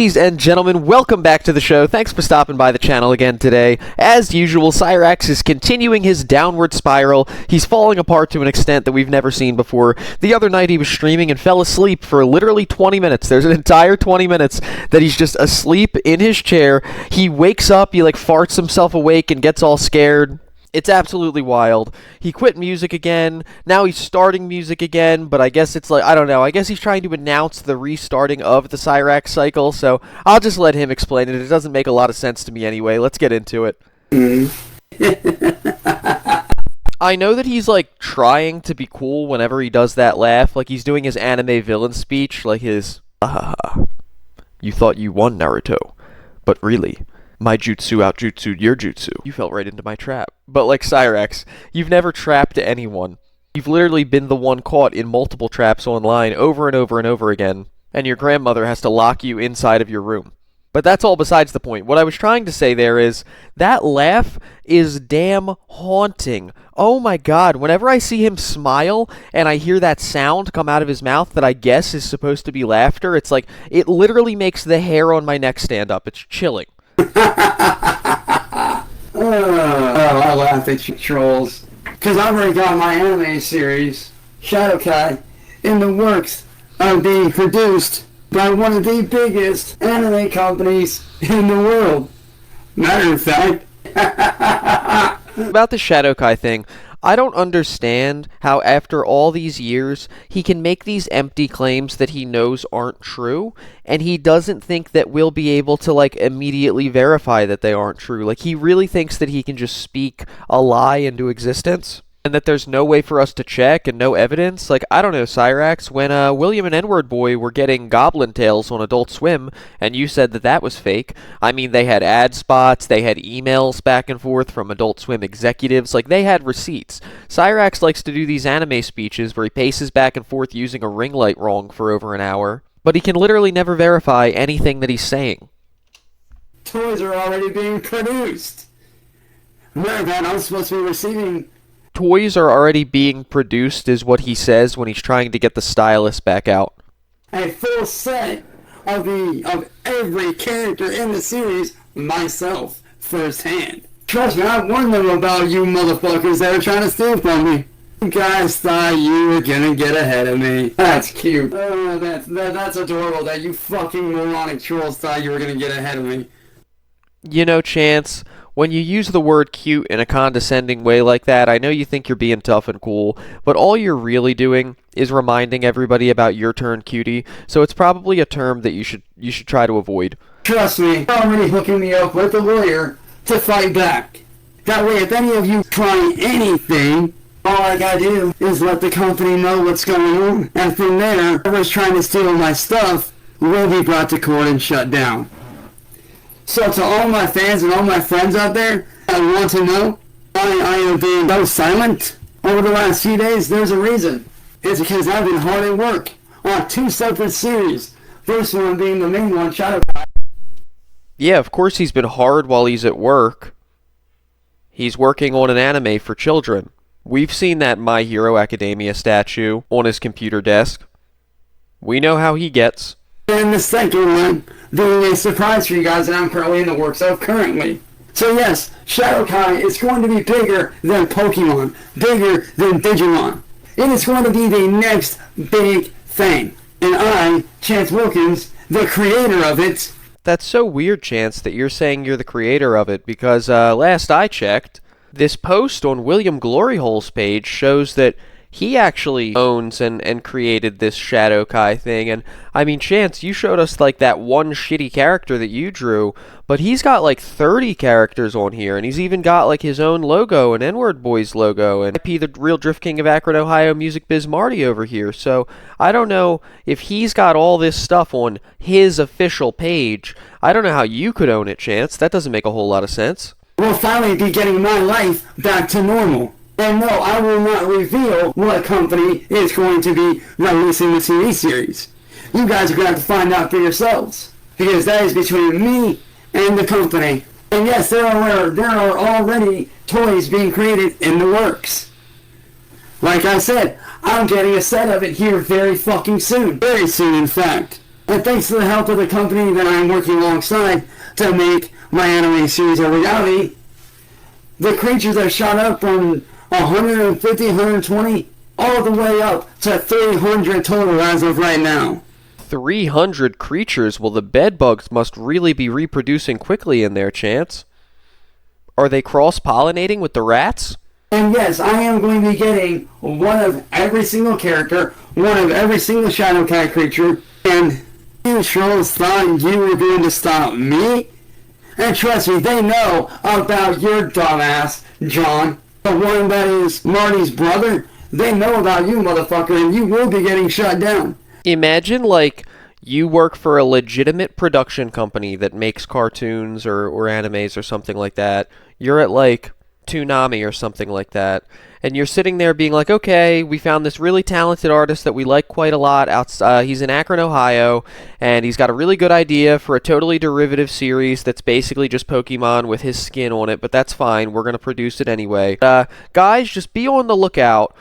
Ladies and gentlemen, welcome back to the show. Thanks for stopping by the channel again today. As usual, Cyrax is continuing his downward spiral. He's falling apart to an extent that we've never seen before. The other night he was streaming and fell asleep for literally 20 minutes. There's an entire 20 minutes that he's just asleep in his chair. He wakes up, he farts himself awake and gets all scared. It's absolutely wild. He quit music again. Now he's starting music again, but I guess it's I don't know. I guess he's trying to announce the restarting of the Cyrax cycle, so I'll just let him explain it. It doesn't make a lot of sense to me anyway. Let's get into it. I know that he's, trying to be cool whenever he does that laugh. He's doing his anime villain speech, his, you thought you won, Naruto, but really, my jutsu out-jutsu'd your jutsu. You fell right into my trap. But like Cyrax, you've never trapped anyone. You've literally been the one caught in multiple traps online over and over and over again, and your grandmother has to lock you inside of your room. But that's all besides the point. What I was trying to say there is, that laugh is damn haunting. Oh my god, whenever I see him smile, and I hear that sound come out of his mouth that I guess is supposed to be laughter, it's it literally makes the hair on my neck stand up. It's chilling. I laugh at you trolls. Because I've already got my anime series, Shadowkai, in the works of being produced by one of the biggest anime companies in the world. Matter of fact. About the Shadowkai thing, I don't understand how after all these years he can make these empty claims that he knows aren't true, and he doesn't think that we'll be able to immediately verify that they aren't true. He really thinks that he can just speak a lie into existence, and that there's no way for us to check and no evidence. I don't know, Cyrax, when William and N-Word Boy were getting Goblin Tales on Adult Swim, and you said that that was fake, I mean, they had ad spots, they had emails back and forth from Adult Swim executives, they had receipts. Cyrax likes to do these anime speeches where he paces back and forth using a ring light wrong for over an hour, but he can literally never verify anything that he's saying. Toys are already being produced. Matter of fact, I'm supposed to be receiving... Toys are already being produced is what he says when he's trying to get the stylus back out. A full set of every character in the series myself, firsthand. Trust me, I warned them about you motherfuckers that are trying to steal from me. You guys thought you were gonna get ahead of me. That's cute. That's adorable that you fucking moronic trolls thought you were gonna get ahead of me. You know, Chance, when you use the word cute in a condescending way like that, I know you think you're being tough and cool, but all you're really doing is reminding everybody about your turn cutie, so it's probably a term that you should try to avoid. Trust me, they're already hooking me up with a lawyer to fight back. That way, if any of you try anything, all I gotta do is let the company know what's going on, and from there, whoever's trying to steal my stuff will be brought to court and shut down. So to all my fans and all my friends out there, I want to know I am being so silent over the last few days. There's a reason. It's because I've been hard at work on 2 separate series. First one being the main one, Shadowkai. Yeah, of course he's been hard while he's at work. He's working on an anime for children. We've seen that My Hero Academia statue on his computer desk. We know how he gets. And the second one being a surprise for you guys that I'm currently in the works of currently. So yes, Shadowkai is going to be bigger than Pokemon, bigger than Digimon. It is going to be the next big thing. And I, Chance Wilkins, the creator of it... That's so weird, Chance, that you're saying you're the creator of it, because last I checked, this post on William Gloryhole's page shows that he actually owns and created this Shadowkai thing, and I mean, Chance, you showed us that one shitty character that you drew, but he's got 30 characters on here, and he's even got his own logo, an N-Word Boys logo, and IP the Real Drift King of Akron, Ohio Music Biz Marty over here, so I don't know if he's got all this stuff on his official page. I don't know how you could own it, Chance. That doesn't make a whole lot of sense. We'll finally be getting my life back to normal. And no, I will not reveal what company is going to be releasing the TV series. You guys are going to have to find out for yourselves. Because that is between me and the company. And yes, there are already toys being created in the works. Like I said, I'm getting a set of it here very fucking soon. Very soon, in fact. And thanks to the help of the company that I'm working alongside to make my anime series a reality, the creatures have shot up from 150, 120, all the way up to 300 total as of right now. 300 creatures? Well, the bedbugs must really be reproducing quickly in their chance. Are they cross-pollinating with the rats? And yes, I am going to be getting one of every single character, one of every single Shadow Cat creature, and you trolls thought you were going to stop me? And trust me, they know about your dumbass, John, the one that is Marty's brother. They know about you, motherfucker, and you will be getting shut down. Imagine, like, you work for a legitimate production company that makes cartoons or animes or something like that. You're at, like, Toonami or something like that, and you're sitting there being like, okay, we found this really talented artist that we like quite a lot. He's in Akron, Ohio, and he's got a really good idea for a totally derivative series that's basically just Pokemon with his skin on it, but that's fine. We're going to produce it anyway. Guys, just be on the lookout.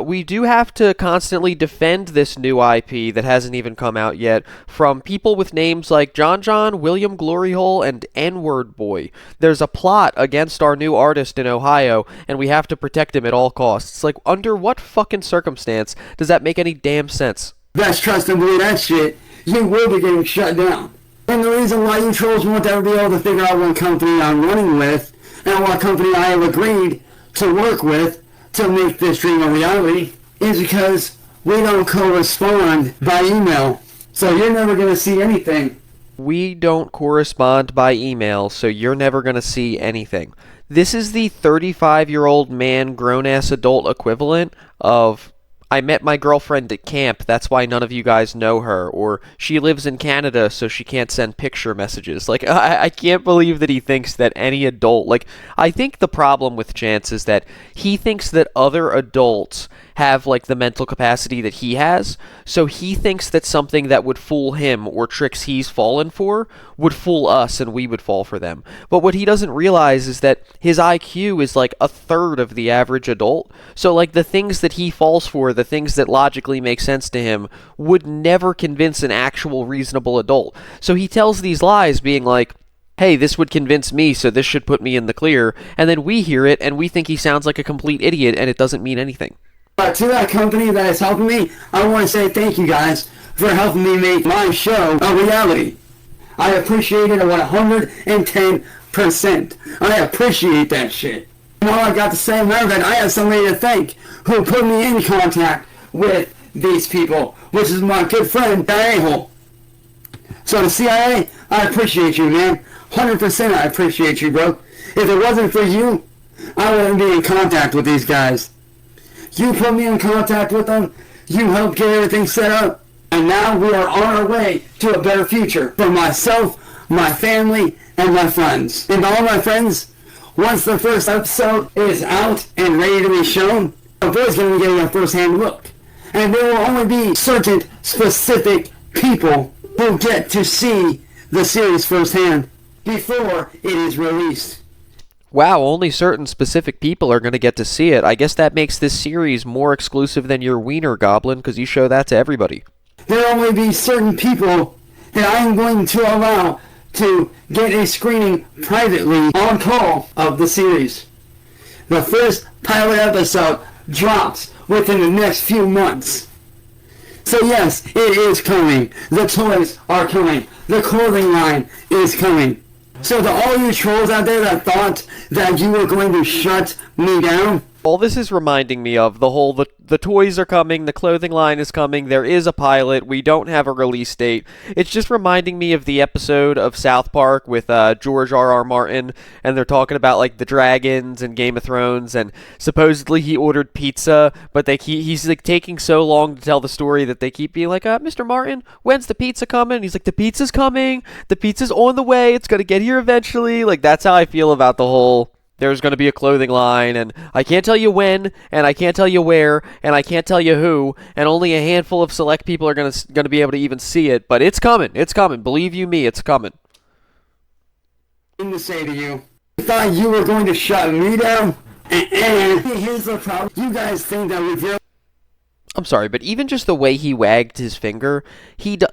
We do have to constantly defend this new IP that hasn't even come out yet from people with names like John, William Gloryhole, and N-Word Boy. There's a plot against our new artist in Ohio, and we have to protect him at all costs. Like, under what fucking circumstance does that make any damn sense? Best trust and believe that shit, you will be getting shut down. And the reason why you trolls won't ever be able to figure out what company I'm running with and what company I have agreed to work with to make this dream a reality is because we don't correspond by email. So you're never going to see anything. We don't correspond by email, so you're never going to see anything. This is the 35-year-old man, grown-ass adult equivalent of, I met my girlfriend at camp, that's why none of you guys know her, or she lives in Canada, so she can't send picture messages. Like, I can't believe that he thinks that any adult, like, I think the problem with Chance is that he thinks that other adults have, like, the mental capacity that he has, so he thinks that something that would fool him or tricks he's fallen for would fool us and we would fall for them. But what he doesn't realize is that his IQ is like a third of the average adult, so like the things that he falls for, the things that logically make sense to him, would never convince an actual reasonable adult. So he tells these lies being like, hey, this would convince me, so this should put me in the clear, and then we hear it and we think he sounds like a complete idiot and it doesn't mean anything. To that company that is helping me, I want to say thank you guys for helping me make my show a reality. I appreciate it 110%. I appreciate that shit. And all I got to say now that I have somebody to thank who put me in contact with these people, which is my good friend, Diane. So the CIA, I appreciate you, man. 100% I appreciate you, bro. If it wasn't for you, I wouldn't be in contact with these guys. You put me in contact with them, you helped get everything set up, and now we are on our way to a better future for myself, my family, and my friends. And all my friends, once the first episode is out and ready to be shown, everybody's going to be getting a first-hand look. And there will only be certain specific people who get to see the series firsthand before it is released. Wow, only certain specific people are going to get to see it. I guess that makes this series more exclusive than your Wiener Goblin, because you show that to everybody. There will only be certain people that I am going to allow to get a screening privately on call of the series. The first pilot episode drops within the next few months. So yes, it is coming. The toys are coming. The clothing line is coming. So to all you trolls out there that thought that you were going to shut me down, All this is reminding me of the whole, the toys are coming, the clothing line is coming, there is a pilot, we don't have a release date. It's just reminding me of the episode of South Park with George R.R. Martin, and they're talking about, like, the dragons and Game of Thrones, and supposedly he ordered pizza, but he's, like, taking so long to tell the story that they keep being like, Mr. Martin, when's the pizza coming? And he's like, the pizza's coming, the pizza's on the way, it's gonna get here eventually. Like, that's how I feel about the whole... There's going to be a clothing line, and I can't tell you when, and I can't tell you where, and I can't tell you who, and only a handful of select people are going to be able to even see it, but it's coming. It's coming. Believe you me, it's coming. To say to you, I thought you were going to shut me down, and here's the problem. You guys think that we've... I'm sorry, but even just the way he wagged his finger,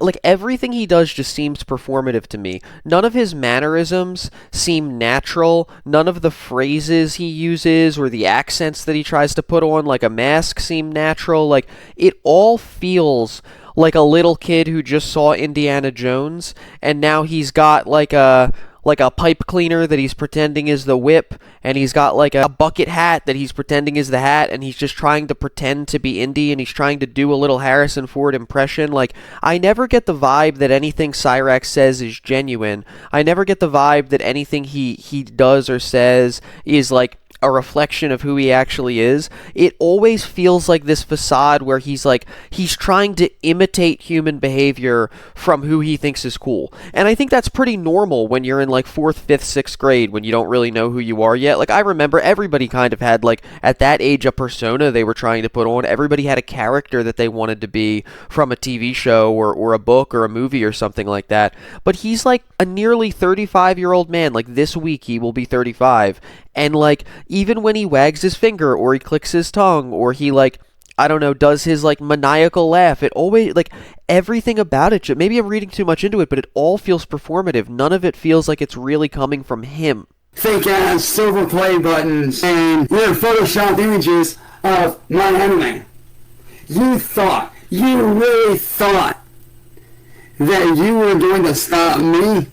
like everything he does just seems performative to me. None of his mannerisms seem natural. None of the phrases he uses or the accents that he tries to put on like a mask seem natural. Like it all feels like a little kid who just saw Indiana Jones and now he's got like a pipe cleaner that he's pretending is the whip, and he's got like a bucket hat that he's pretending is the hat, and he's just trying to pretend to be Indy, and he's trying to do a little Harrison Ford impression. Like, I never get the vibe that anything Cyrax says is genuine. I never get the vibe that anything he does or says is like a reflection of who he actually is. It always feels like this facade where he's trying to imitate human behavior from who he thinks is cool. And I think that's pretty normal when you're in like 4th, 5th, 6th grade when you don't really know who you are yet. Like I remember everybody kind of had like at that age a persona they were trying to put on. Everybody had a character that they wanted to be from a TV show or a book or a movie or something like that. But he's like a nearly 35-year-old man. Like this week he will be 35. And like even when he wags his finger or he clicks his tongue or he like I don't know does his like maniacal laugh, it always like everything about it, maybe I'm reading too much into it, but it all feels performative. None of it feels like it's really coming from him. Fake ass silver play buttons and your Photoshop images of my anime. You really thought that you were going to stop me?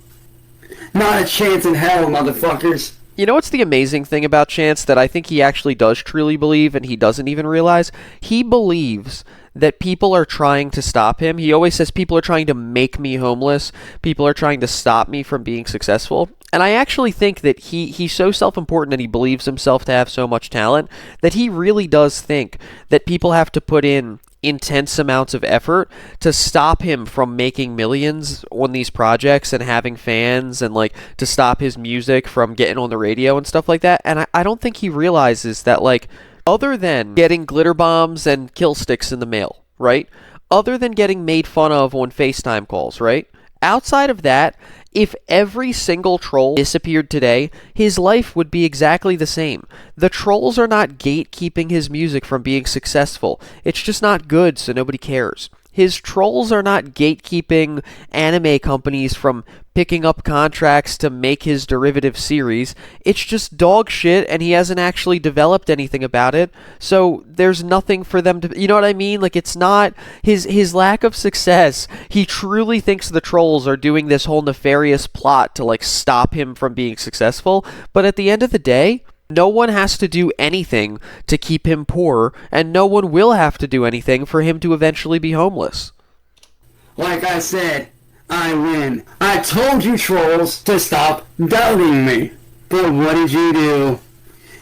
Not a chance in hell, motherfuckers. You know what's the amazing thing about Chance that I think he actually does truly believe and he doesn't even realize? He believes that people are trying to stop him. He always says people are trying to make me homeless. People are trying to stop me from being successful. And I actually think that he's so self-important and he believes himself to have so much talent that he really does think that people have to put in intense amounts of effort to stop him from making millions on these projects and having fans and like to stop his music from getting on the radio and stuff like that. And I don't think he realizes that like other than getting glitter bombs and kill sticks in the mail, right? Other than getting made fun of on FaceTime calls, right? Outside of that, if every single troll disappeared today, his life would be exactly the same. The trolls are not gatekeeping his music from being successful. It's just not good, so nobody cares. His trolls are not gatekeeping anime companies from picking up contracts to make his derivative series. It's just dog shit, and he hasn't actually developed anything about it, so there's nothing for them to... You know what I mean? Like, it's not... His lack of success, he truly thinks the trolls are doing this whole nefarious plot to, like, stop him from being successful, but at the end of the day... No one has to do anything to keep him poor, and no one will have to do anything for him to eventually be homeless. Like I said, I win. I told you trolls to stop doubting me. But what did you do?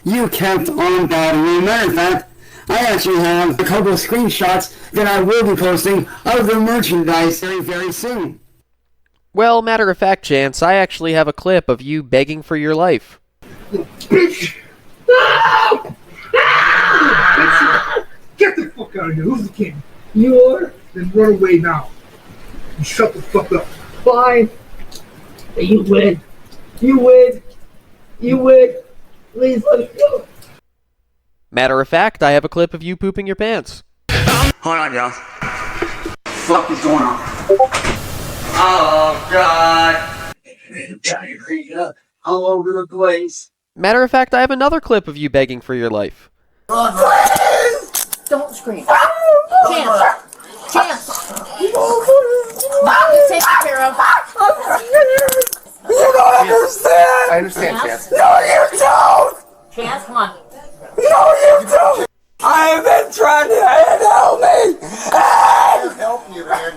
You kept on doubting me. Matter of fact, I actually have a couple of screenshots that I will be posting of the merchandise very, very soon. Well, matter of fact, Chance, I actually have a clip of you begging for your life. Bitch! No! Ah! Get the fuck out of here. Who's the king? You are? Then run away now. And shut the fuck up. Fine. You win. You win. You win. Please let it go. Matter of fact, I have a clip of you pooping your pants. Hold on, y'all. What is going on? Oh, God. Diarrhea all over the place. Matter of fact, I have another clip of you begging for your life. Don't scream. Chance! Chance! It's taken care of. You don't understand! I understand, Chance. No, you don't! Chance, come on. No, you don't! I have been trying to help me! I'm helping you, man.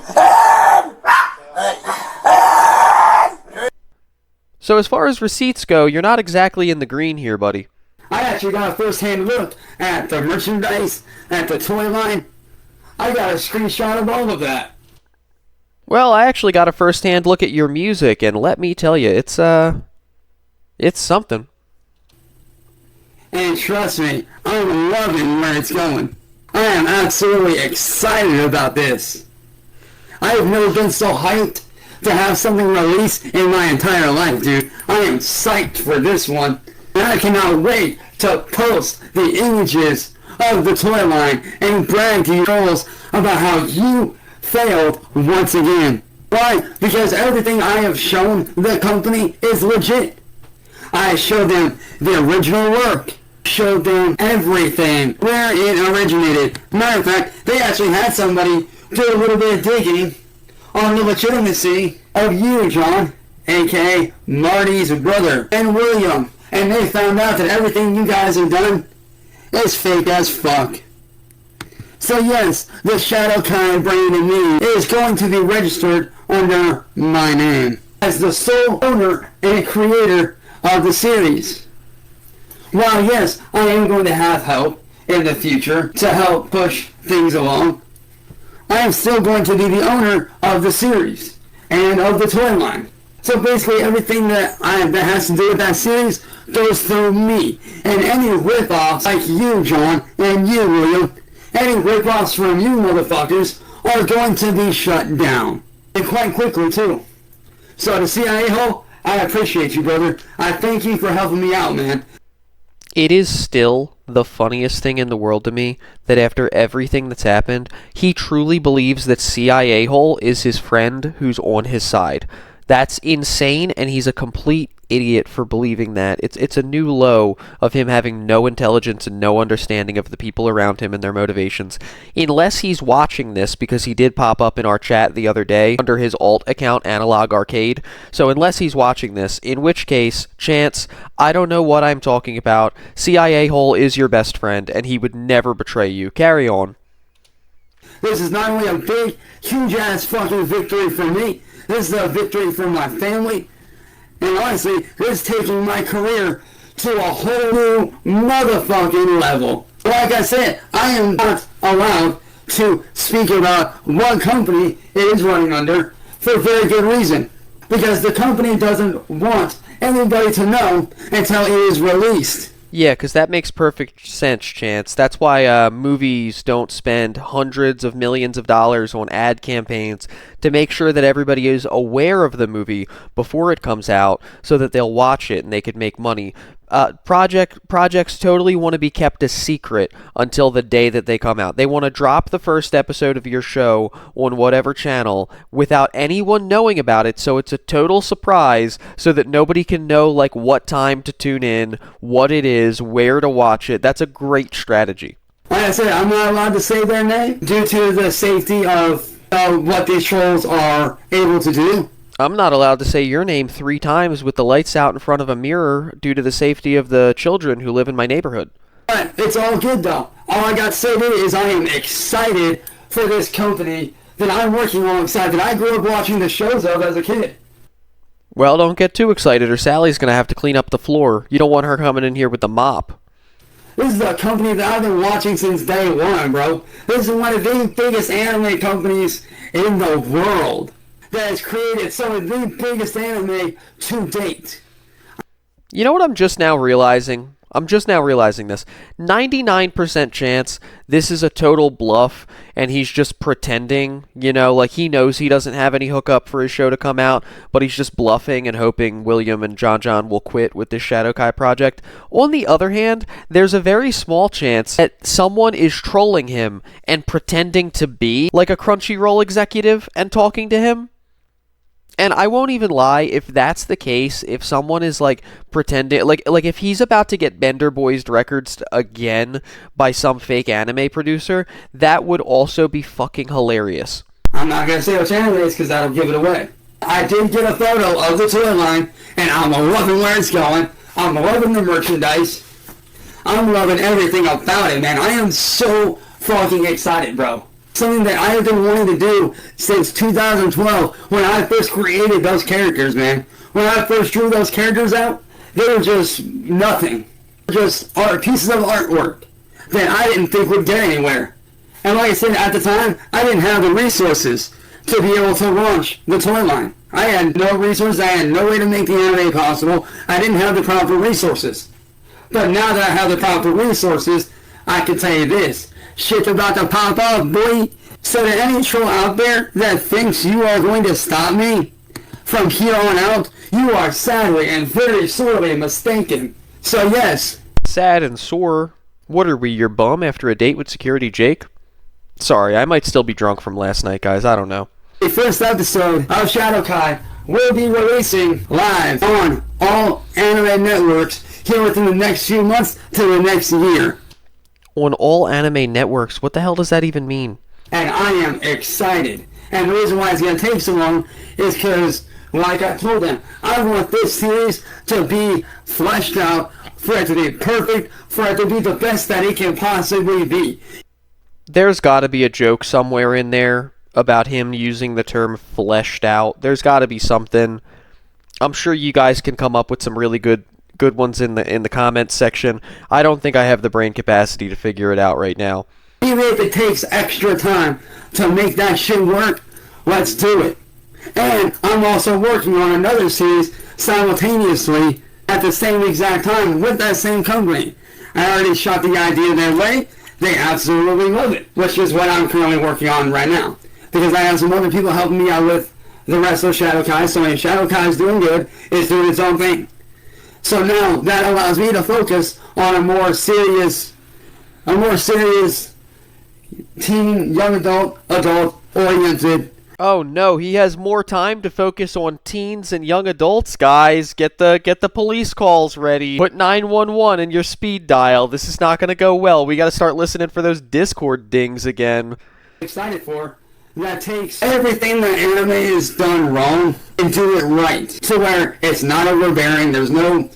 So as far as receipts go, you're not exactly in the green here, buddy. I actually got a first-hand look at the merchandise, at the toy line. I got a screenshot of all of that. Well, I actually got a first-hand look at your music, and let me tell you, it's something. And trust me, I'm loving where it's going. I am absolutely excited about this. I have never been so hyped to have something released in my entire life, dude. I am psyched for this one. And I cannot wait to post the images of the toy line and brag to you trolls about how you failed once again. Why? Because everything I have shown the company is legit. I showed them the original work, showed them everything, where it originated. Matter of fact, they actually had somebody do a little bit of digging on the legitimacy of you, John, aka Marty's brother, and William, and they found out that everything you guys have done is fake as fuck. So yes, the Shadow Kind brand in me is going to be registered under my name as the sole owner and creator of the series. While yes, I am going to have help in the future to help push things along, I am still going to be the owner of the series and of the toy line. So basically everything that has to do with that series goes through me. And any rip-offs like you, John, and you, William, any rip-offs from you motherfuckers are going to be shut down. And quite quickly, too. So the CIA hole, I appreciate you, brother. I thank you for helping me out, man. It is still the funniest thing in the world to me that after everything that's happened, he truly believes that CIA hole is his friend who's on his side. That's insane, and he's a complete idiot for believing that. It's a new low of him having no intelligence and no understanding of the people around him and their motivations. Unless he's watching this, because he did pop up in our chat the other day under his alt account, Analog Arcade. So unless he's watching this, in which case, Chance, I don't know what I'm talking about. CIA hole is your best friend, and he would never betray you. Carry on. This is not only a big, huge-ass fucking victory for me, this is a victory for my family, and honestly, this is taking my career to a whole new motherfucking level. Like I said, I am not allowed to speak about what company it is running under for a very good reason. Because the company doesn't want anybody to know until it is released. Yeah, because that makes perfect sense, Chance. That's why movies don't spend hundreds of millions of dollars on ad campaigns to make sure that everybody is aware of the movie before it comes out so that they'll watch it and they could make money. Projects totally want to be kept a secret until the day that they come out. They want to drop the first episode of your show on whatever channel without anyone knowing about it, so it's a total surprise so that nobody can know like what time to tune in, what it is, where to watch it. That's a great strategy. Like I said, I'm not allowed to say their name due to the safety of what these trolls are able to do. I'm not allowed to say your name 3 times with the lights out in front of a mirror due to the safety of the children who live in my neighborhood. But it's all good though. All I got to say is I am excited for this company that I'm working alongside, that I grew up watching the shows of as a kid. Well, don't get too excited or Sally's going to have to clean up the floor. You don't want her coming in here with the mop. This is a company that I've been watching since day one, bro. This is one of the biggest anime companies in the world that has created some of the biggest anime to date. You know what I'm just now realizing? I'm just now realizing this. 99% chance this is a total bluff and he's just pretending, you know, like he knows he doesn't have any hookup for his show to come out, but he's just bluffing and hoping William and John will quit with this Shadow Kai project. On the other hand, there's a very small chance that someone is trolling him and pretending to be like a Crunchyroll executive and talking to him. And I won't even lie, if that's the case, if someone is like pretending, like if he's about to get Bender Boys records again by some fake anime producer, that would also be fucking hilarious. I'm not going to say what channel it is because that'll give it away. I did get a photo of the toy line, and I'm loving where it's going. I'm loving the merchandise. I'm loving everything about it, man. I am so fucking excited, bro. Something that I have been wanting to do since 2012 when I first created those characters, man. When I first drew those characters out, they were just nothing. Just pieces of artwork that I didn't think would get anywhere. And like I said, at the time, I didn't have the resources to be able to launch the toy line. I had no resources. I had no way to make the anime possible. I didn't have the proper resources. But now that I have the proper resources, I can tell you this. Shit's about to pop off, boy. So to any troll out there that thinks you are going to stop me from here on out, you are sadly and very sorely mistaken. So yes. Sad and sore? What are we, your bum after a date with Security Jake? Sorry, I might still be drunk from last night, guys. I don't know. The first episode of Shadow Kai will be releasing live on all anime networks here within the next few months to the next year. On all anime networks? What the hell does that even mean? And I am excited. And the reason why it's going to take so long is because, like I told them, I want this series to be fleshed out, for it to be perfect, for it to be the best that it can possibly be. There's gotta be a joke somewhere in there about him using the term fleshed out. There's gotta be something. I'm sure you guys can come up with some really good ones in the comments section. I don't think I have the brain capacity to figure it out right now. Even if it takes extra time to make that shit work, let's do it. And I'm also working on another series simultaneously at the same exact time with that same company. I already shot the idea their way. They absolutely love it, which is what I'm currently working on right now. Because I have some other people helping me out with the rest of Shadow Kai, so if Shadow Kai is doing good, it's doing its own thing. So now that allows me to focus on a more serious teen, young adult oriented. Oh no, he has more time to focus on teens and young adults, guys. Get the police calls ready. Put 911 in your speed dial. This is not gonna go well. We gotta start listening for those Discord dings again. Excited for that takes everything that anime is done wrong and do it right. To where it's not overbearing, there's no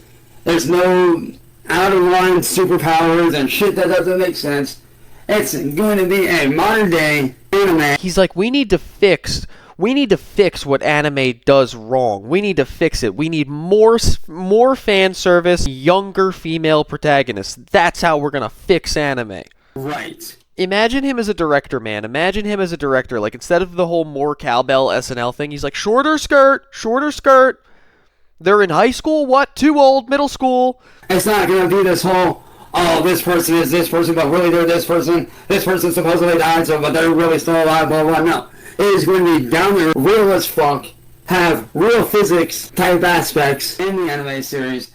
out of line superpowers and shit that doesn't make sense. It's going to be a modern day anime. He's like, we need to fix what anime does wrong. We need to fix it. We need more fan service, younger female protagonists. That's how we're gonna fix anime. Right. Imagine him as a director, man. Imagine him as a director. Like, instead of the whole more cowbell SNL thing, he's like, shorter skirt. They're in high school? What? Too old. Middle school. It's not going to be this whole, oh, this person is this person, but really they're this person. This person supposedly died, but they're really still alive, blah, blah. No. It is going to be down there, real as fuck, have real physics type aspects in the anime series.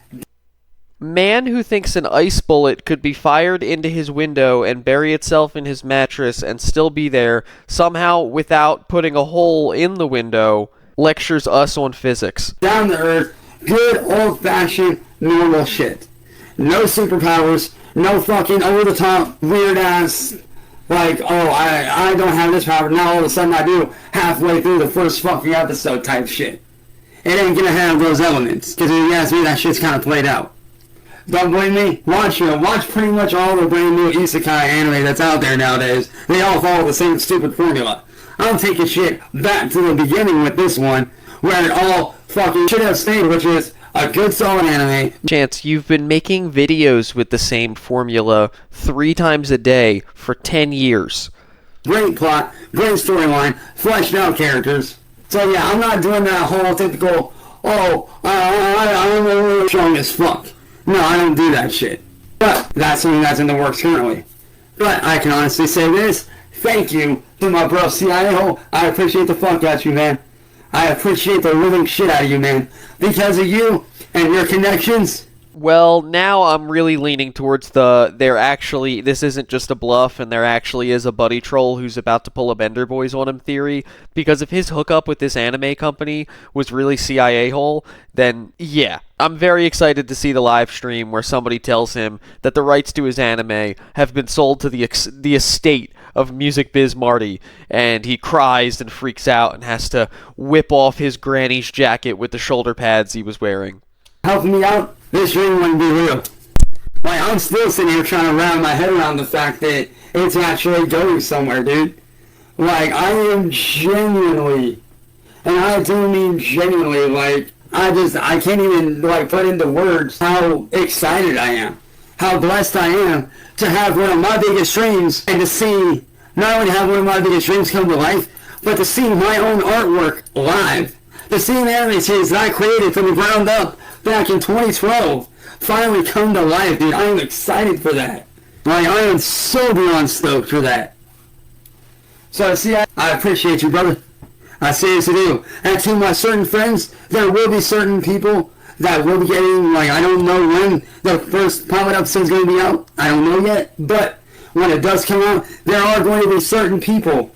Man who thinks an ice bullet could be fired into his window and bury itself in his mattress and still be there, somehow without putting a hole in the window, lectures us on physics. Down to earth, good old-fashioned, normal shit. No superpowers, no fucking over-the-top, weird-ass, like, oh, I don't have this power, now all of a sudden I do, halfway through the first fucking episode type shit. It ain't gonna have those elements, because if you ask me, that shit's kind of played out. Don't blame me. Watch pretty much all the brand new isekai anime that's out there nowadays. They all follow the same stupid formula. I'm taking shit back to the beginning with this one, where it all fucking should have stayed, which is a good solid anime. Chance, you've been making videos with the same formula 3 times a day for 10 years. Great plot, great storyline, fleshed out characters. So yeah, I'm not doing that whole typical, I'm really strong as fuck. No, I don't do that shit. But that's something that's in the works currently. But I can honestly say this. Thank you to my bro CIA. I appreciate the fuck out you, man. I appreciate the living shit out of you, man. Because of you and your connections. Well, now I'm really leaning towards this isn't just a bluff, and there actually is a buddy troll who's about to pull a Bender Boys on him theory, because if his hookup with this anime company was really CIA hole, then yeah. I'm very excited to see the live stream where somebody tells him that the rights to his anime have been sold to the estate of Music Biz Marty, and he cries and freaks out and has to whip off his granny's jacket with the shoulder pads he was wearing. Helping me out, this dream wouldn't be real. Like, I'm still sitting here trying to wrap my head around the fact that it's actually going somewhere, dude. Like, I am genuinely, and I do mean genuinely, like, I can't even, like, put into words how excited I am. How blessed I am to have one of my biggest dreams, and to see, not only have one of my biggest dreams come to life, but to see my own artwork live. To see an anime series that I created from the ground up back in 2012 finally come to life, dude. I am excited for that. Like, I am so beyond stoked for that. So, see, I appreciate you, brother. I seriously do. And to my certain friends, there will be certain people that we'll be getting, like, I don't know when the first pilot episode is going to be out. I don't know yet. But when it does come out, there are going to be certain people,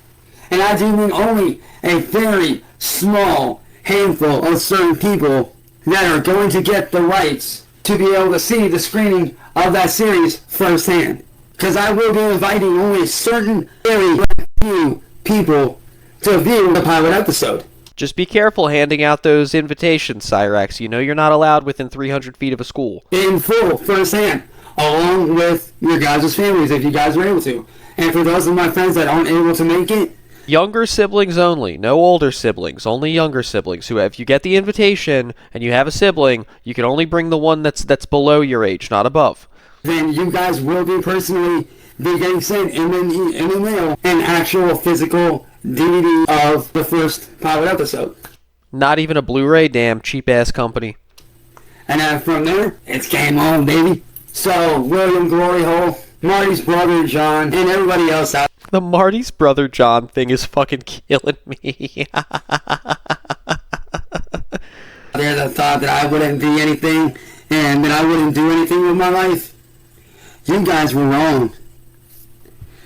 and I do mean only a very small handful of certain people, that are going to get the rights to be able to see the screening of that series firsthand. Because I will be inviting only certain very few people to view the pilot episode. Just be careful handing out those invitations, Cyrax. You know you're not allowed within 300 feet of a school. In full, firsthand, along with your guys' families, if you guys are able to. And for those of my friends that aren't able to make it, Younger siblings only. No older siblings. Only younger siblings. Who, if you get the invitation and you have a sibling, you can only bring the one that's below your age, not above. then you guys will be personally be getting sent in the mail an actual physical DVD of the first pilot episode. Not even a Blu-ray, damn cheap-ass company. And then from there, it's game on, baby. So, William Glory Hole, Marty's brother John, and everybody else out The Marty's brother John thing is fucking killing me. there that thought that I wouldn't be anything and that I wouldn't do anything with my life. You guys were wrong.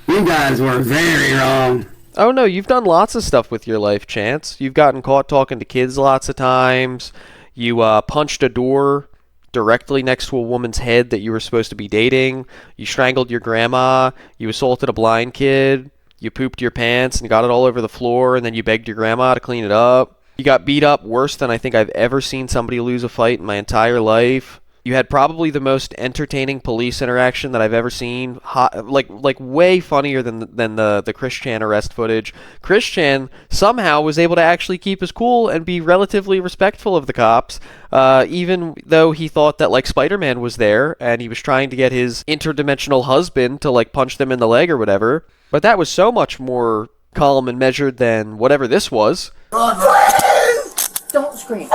You guys were very wrong. Oh no, you've done lots of stuff with your life, Chance. You've gotten caught talking to kids lots of times. You punched a door directly next to a woman's head that you were supposed to be dating. You strangled your grandma. You assaulted a blind kid. You pooped your pants and got it all over the floor, and then you begged your grandma to clean it up. You got beat up worse than I think I've ever seen somebody lose a fight in my entire life. You had probably the most entertaining police interaction that I've ever seen. Like way funnier than the Chris Chan arrest footage. Chris Chan somehow was able to actually keep his cool and be relatively respectful of the cops, even though he thought that like Spider-Man was there and he was trying to get his interdimensional husband to like punch them in the leg or whatever. But that was so much more calm and measured than whatever this was. Don't scream.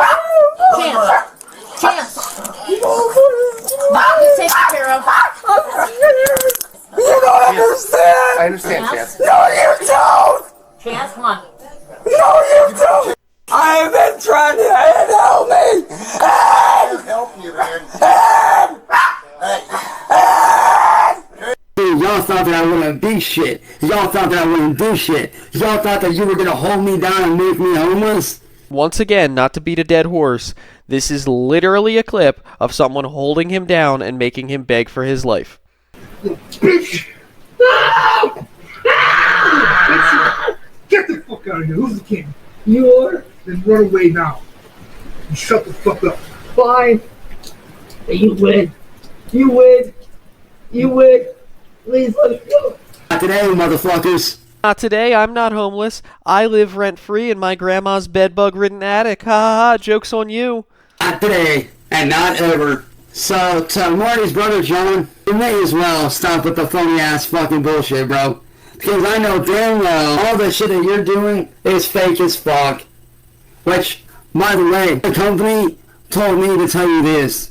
Chance. Chance. Mom's taken care of. You don't understand! I understand, Chance. No, you don't! Chance, come on. No, you don't! I have been trying to help me! I'm helping you, man. Dude, y'all thought that I wouldn't be shit. Y'all thought that I wouldn't do shit. Y'all thought that you were gonna hold me down and make me homeless. Once again, not to beat a dead horse, this is literally a clip of someone holding him down and making him beg for his life. Bitch! No! No! Get the fuck out of here. Who's the king? You are? Then run away now. And shut the fuck up. Fine. You win. You win. You win. Please let me go. Not today, motherfuckers. Not today, I'm not homeless. I live rent-free in my grandma's bedbug-ridden attic. Ha ha ha, joke's on you. Not today, and not ever. So, to Marty's brother John, you may as well stop with the phony-ass fucking bullshit, bro. Because I know damn well all the shit that you're doing is fake as fuck. Which, by the way, the company told me to tell you this.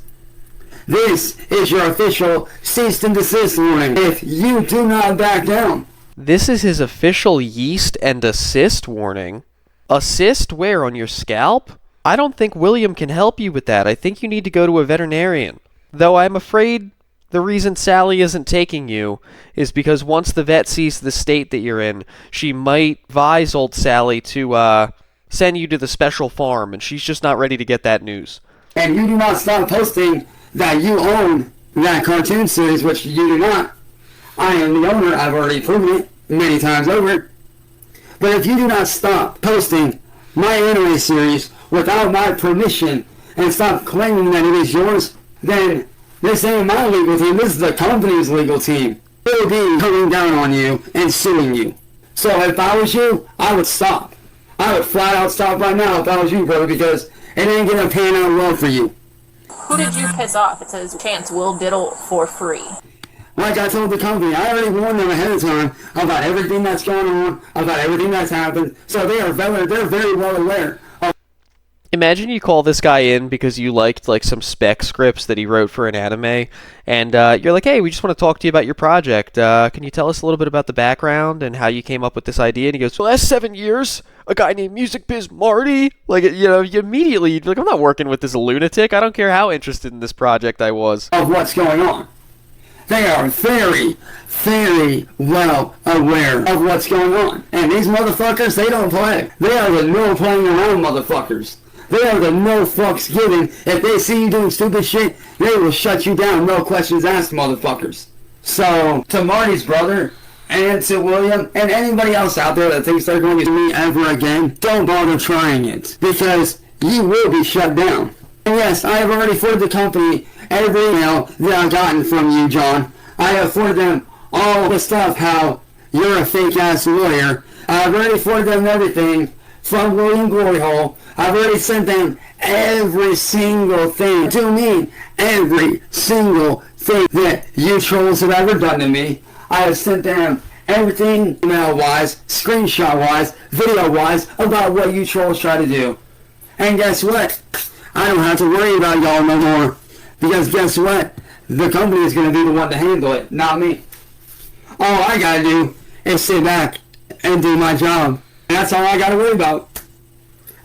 This is your official cease and desist warning. If you do not back down. This is his official yeast and assist warning. Assist where, on your scalp? I don't think William can help you with that. I think you need to go to a veterinarian. Though I'm afraid the reason Sally isn't taking you is because once the vet sees the state that you're in, she might advise old Sally to send you to the special farm, and she's just not ready to get that news. And you do not stop posting that you own that cartoon series, which you do not. I am the owner. I've already proven it many times over. But if you do not stop posting my anime series without my permission and stop claiming that it is yours, then this ain't my legal team. This is the company's legal team. They will be coming down on you and suing you. So if I was you, I would stop. I would flat out stop right now if I was you, brother, because it ain't gonna pan out well for you. Who did you piss off? It says Chance will diddle for free. Like I told the company, I already warned them ahead of time about everything that's going on, about everything that's happened. So they're very well aware of Imagine you call this guy in because you liked like some spec scripts that he wrote for an anime, and you're like, "Hey, we just want to talk to you about your project. Can you tell us a little bit about the background and how you came up with this idea?" And he goes, "For the last 7 years, a guy named Music Biz Marty." Like, you immediately you'd be like, "I'm not working with this lunatic. I don't care how interested in this project I was." Of what's going on. They are very, very well aware of what's going on. And these motherfuckers, they don't play. They are the no playing around motherfuckers. They are the no fucks given. If they see you doing stupid shit, they will shut you down, no questions asked motherfuckers. So, to Marty's brother, and to William, and anybody else out there that thinks they're going to do me ever again, don't bother trying it. Because you will be shut down. And yes, I have already forwarded the company every email that I've gotten from you, John. I have forwarded them all the stuff, how you're a fake-ass lawyer. I've already forwarded them everything from William Gloryhole. I've already sent them every single thing. To me, every single thing that you trolls have ever done to me. I have sent them everything email-wise, screenshot-wise, video-wise about what you trolls try to do. And guess what? I don't have to worry about y'all no more. Because guess what? The company is going to be the one to handle it, not me. All I got to do is sit back and do my job. And that's all I got to worry about.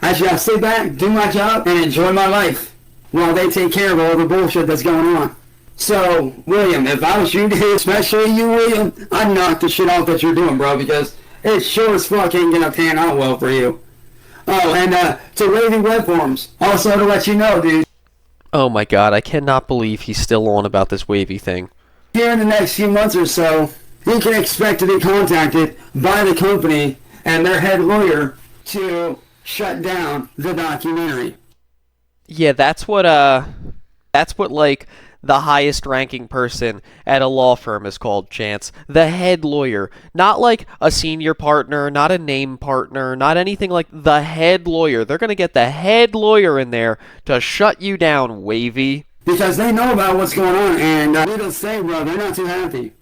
I just got to sit back, do my job, and enjoy my life while they take care of all the bullshit that's going on. So, William, if I was you, especially you, William, I'd knock the shit off that you're doing, bro, because it sure as fuck ain't going to pan out well for you. Oh, and to Wavy Webforms, also to let you know, dude. Oh my god, I cannot believe he's still on about this wavy thing. Here in the next few months or so, you can expect to be contacted by the company and their head lawyer to shut down the documentary. Yeah, that's what like the highest ranking person at a law firm is called, Chance. The head lawyer. Not like a senior partner, not a name partner, not anything like the head lawyer. They're going to get the head lawyer in there to shut you down, Wavy. Because they know about what's going on, and needless to say, bro, they're not too happy.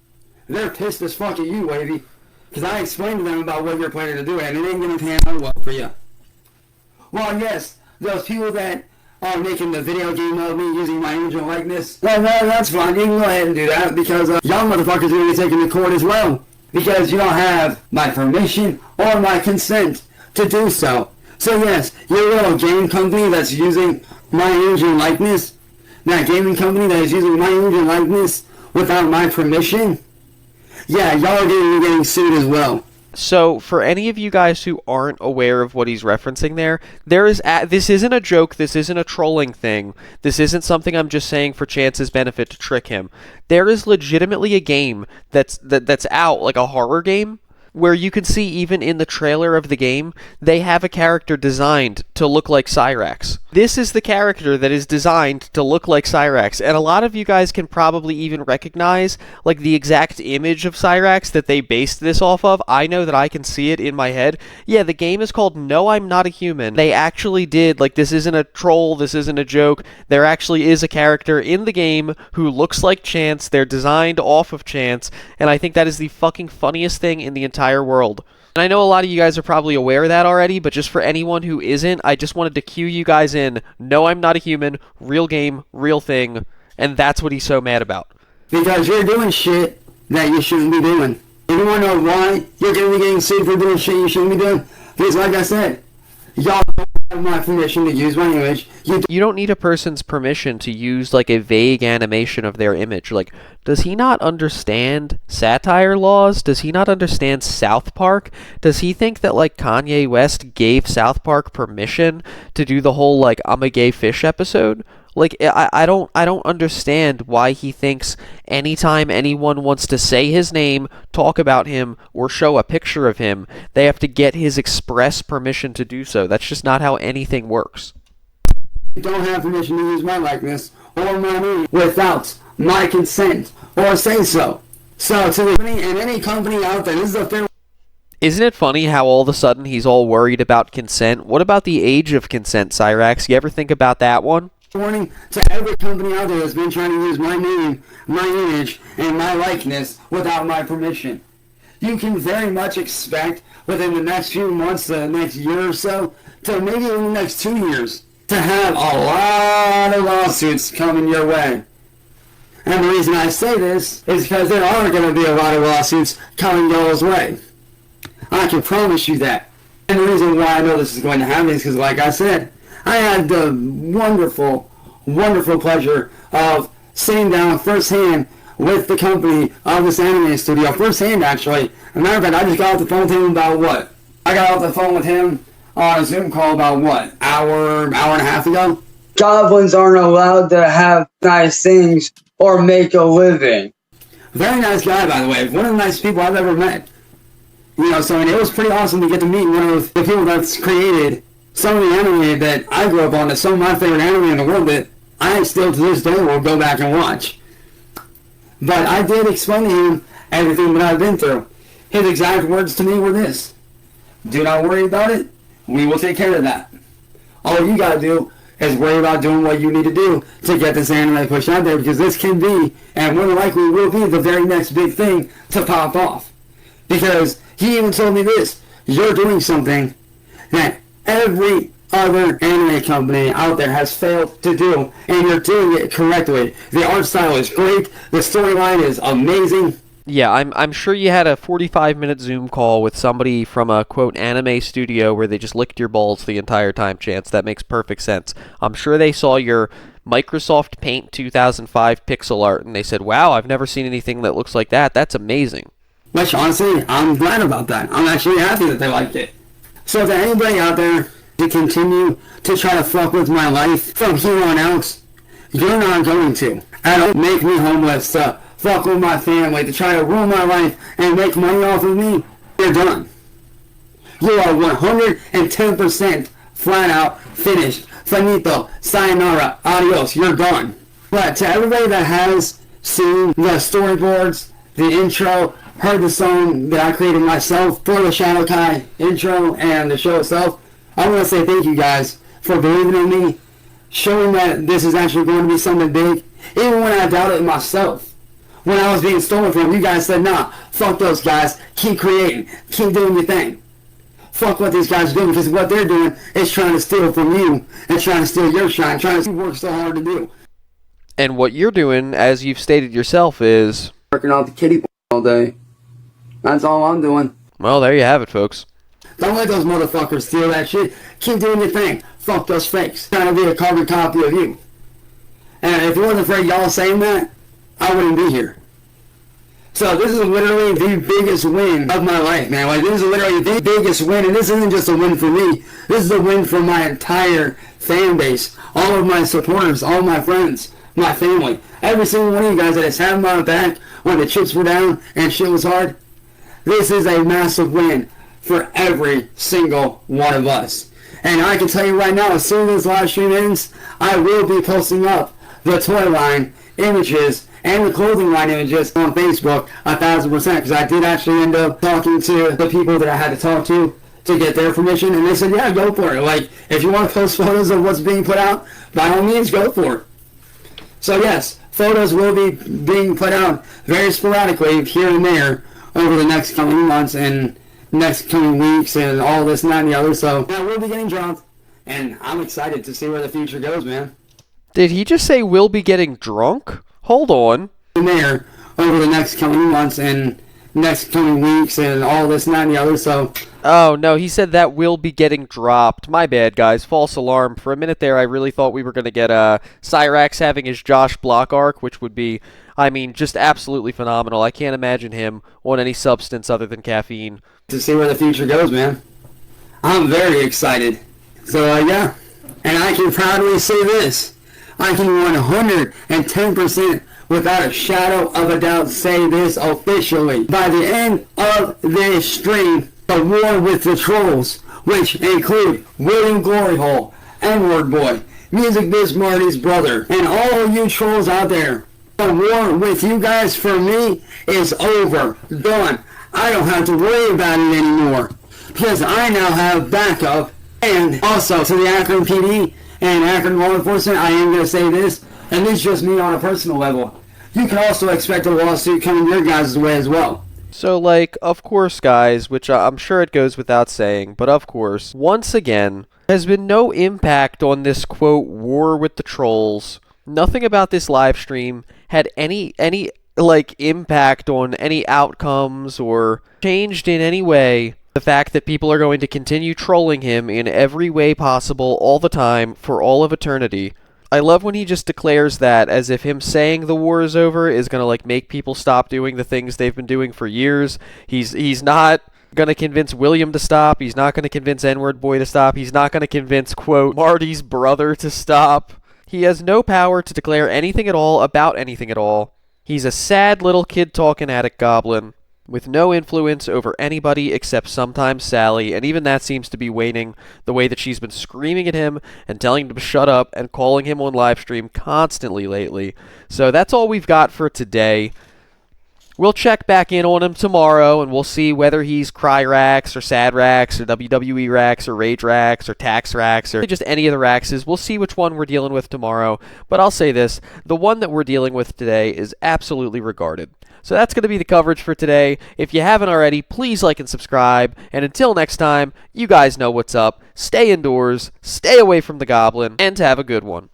They're pissed as fuck at you, Wavy. Because I explained to them about what you're planning to do, and it ain't going to pan out well for you. Well, yes, those people that are making the video game of me using my image and likeness, well, that's fine. You can go ahead and do that, because y'all motherfuckers are going to be taken to court as well. Because you don't have my permission or my consent to do so. So yes, your little game company that's using my image and likeness, that gaming company that is using my image and likeness without my permission, yeah, y'all are going to be getting sued as well. So, for any of you guys who aren't aware of what he's referencing there is this isn't a joke, this isn't a trolling thing, this isn't something I'm just saying for Chance's benefit to trick him. There is legitimately a game that's out, like a horror game, where you can see even in the trailer of the game, they have a character designed to look like Cyraxx. This is the character that is designed to look like Cyraxx, and a lot of you guys can probably even recognize like the exact image of Cyraxx that they based this off of. I know that I can see it in my head. Yeah, the game is called No, I'm Not a Human. They actually did, like, this isn't a troll, this isn't a joke. There actually is a character in the game who looks like Chance. They're designed off of Chance, and I think that is the fucking funniest thing in the entire world. And I know a lot of you guys are probably aware of that already, but just for anyone who isn't, I just wanted to cue you guys in. No, I'm Not a Human, real game, real thing, and that's what he's so mad about. Because you're doing shit that you shouldn't be doing. You want to know why you're going to be getting sued for doing shit you shouldn't be doing? Because like I said, y'all don't have my permission to use my image. You don't need a person's permission to use like a vague animation of their image. Like, does he not understand satire laws? Does he not understand South Park? Does he think that like Kanye West gave South Park permission to do the whole like I'm a gay fish episode? Like, I don't understand why he thinks anytime anyone wants to say his name, talk about him, or show a picture of him, they have to get his express permission to do so. That's just not how anything works. You don't have permission to use my likeness or my name without my consent or say so. So to the company and any company out there, this is a fair. Isn't it funny how all of a sudden he's all worried about consent? What about the age of consent, Cyraxx? You ever think about that one? Warning to every company out there that's been trying to use my name, my image, and my likeness without my permission. You can very much expect within the next few months, the next year or so, to maybe in the next 2 years, to have a lot of lawsuits coming your way. And the reason I say this is because there are going to be a lot of lawsuits coming y'all's way. I can promise you that. And the reason why I know this is going to happen is because, like I said, I had the wonderful, wonderful pleasure of sitting down firsthand with the company of this anime studio. Firsthand, actually. As a matter of fact, I just got off the phone with him about what? I got off the phone with him on a Zoom call about what? Hour and a half ago? Goblins aren't allowed to have nice things or make a living. Very nice guy, by the way. One of the nicest people I've ever met. You know, so it was pretty awesome to get to meet one of the people that's created some of the anime that I grew up on. That's some of my favorite anime in the world that I still to this day will go back and watch. But I did explain to him everything that I've been through. His exact words to me were this: do not worry about it. We will take care of that. All you gotta do is worry about doing what you need to do to get this anime pushed out there, because this can be, and more than likely will be, the very next big thing to pop off. Because he even told me this: you're doing something that every other anime company out there has failed to do, and you're doing it correctly. The art style is great, the storyline is amazing. Yeah, I'm sure you had a 45-minute Zoom call with somebody from a, quote, anime studio where they just licked your balls the entire time, Chance. That makes perfect sense. I'm sure they saw your Microsoft Paint 2005 pixel art and they said, wow, I've never seen anything that looks like that. That's amazing. Which, honestly, I'm glad about that. I'm actually happy that they liked it. So to anybody out there to continue to try to fuck with my life from here on out, you're not going to. And don't make me homeless to fuck with my family, to try to ruin my life and make money off of me. You're done. You are 110% flat out finished. Finito. Sayonara. Adios. You're done. But to everybody that has seen the storyboards, the intro, heard the song that I created myself for the Shadow Kai intro and the show itself, I want to say thank you guys for believing in me, showing that this is actually going to be something big, even when I doubted myself. When I was being stolen from, you guys said, nah, fuck those guys, keep creating, keep doing your thing. Fuck what these guys are doing, because what they're doing is trying to steal from you and trying to steal your shine, trying to work so hard to do. And what you're doing, as you've stated yourself, is Working out the kitty all day. That's all I'm doing. well, there you have it, folks. Don't let those motherfuckers steal that shit. Keep doing your thing. Fuck those fakes. Trying to be a carbon copy of you. And if it wasn't for y'all saying that, I wouldn't be here. So this is literally the biggest win of my life, man. Like, this is literally the biggest win, and this isn't just a win for me. This is a win for my entire fan base, all of my supporters, all my friends, my family. Every single one of you guys that has had my back when the chips were down and shit was hard. This is a massive win for every single one of us. And I can tell you right now, as soon as this live stream ends, I will be posting up the toy line images and the clothing line images on Facebook 1,000%, because I did actually end up talking to the people that I had to talk to get their permission, and they said, yeah, go for it. Like, if you want to post photos of what's being put out, by all means, go for it. So yes, photos will be being put out very sporadically here and there over the next coming months and next coming weeks and all this and that and the other. So yeah, we'll be getting dropped, and I'm excited to see where the future goes, man. Did he just say we'll be getting drunk? Hold on. There over the next coming months and next coming weeks and all this and that and the other. So Oh, no, he said that will be getting dropped. My bad, guys. False alarm. For a minute there, I really thought we were going to get Cyrax having his Josh Block arc, which would be, I mean, just absolutely phenomenal. I can't imagine him on any substance other than caffeine. to see where the future goes, man. I'm very excited. So yeah, and I can proudly say this. I can 110% without a shadow of a doubt say this officially. By the end of this stream, the war with the trolls, which include William Gloryhole, N-Word Boy, Music Biz Marty's brother, and all you trolls out there, the war with you guys for me is over, done. I don't have to worry about it anymore, because I now have backup. And also to the Akron PD and Akron law enforcement, I am going to say this, and this is just me on a personal level. You can also expect a lawsuit coming your guys' way as well. So, like, of course, guys, which I'm sure it goes without saying, but of course, once again, has been no impact on this, quote, war with the trolls. Nothing about this live stream had any like impact on any outcomes or changed in any way the fact that people are going to continue trolling him in every way possible all the time for all of eternity. I love when he just declares that as if him saying the war is over is going to like make people stop doing the things they've been doing for years. He's not going to convince William to stop. He's not going to convince N-word boy to stop. He's not going to convince, quote, Marty's brother to stop. He has no power to declare anything at all about anything at all. He's a sad little kid-talking attic goblin with no influence over anybody except sometimes Sally, and even that seems to be waning, the way that she's been screaming at him and telling him to shut up and calling him on livestream constantly lately. So that's all we've got for today. We'll check back in on him tomorrow, and we'll see whether he's Cyraxx or Sadrax or WWE Rax or Rage Rax or Tax Rax or just any of the Raxes. We'll see which one we're dealing with tomorrow. But I'll say this, the one that we're dealing with today is absolutely regarded. So that's going to be the coverage for today. If you haven't already, please like and subscribe. And until next time, you guys know what's up. Stay indoors, stay away from the goblin, and have a good one.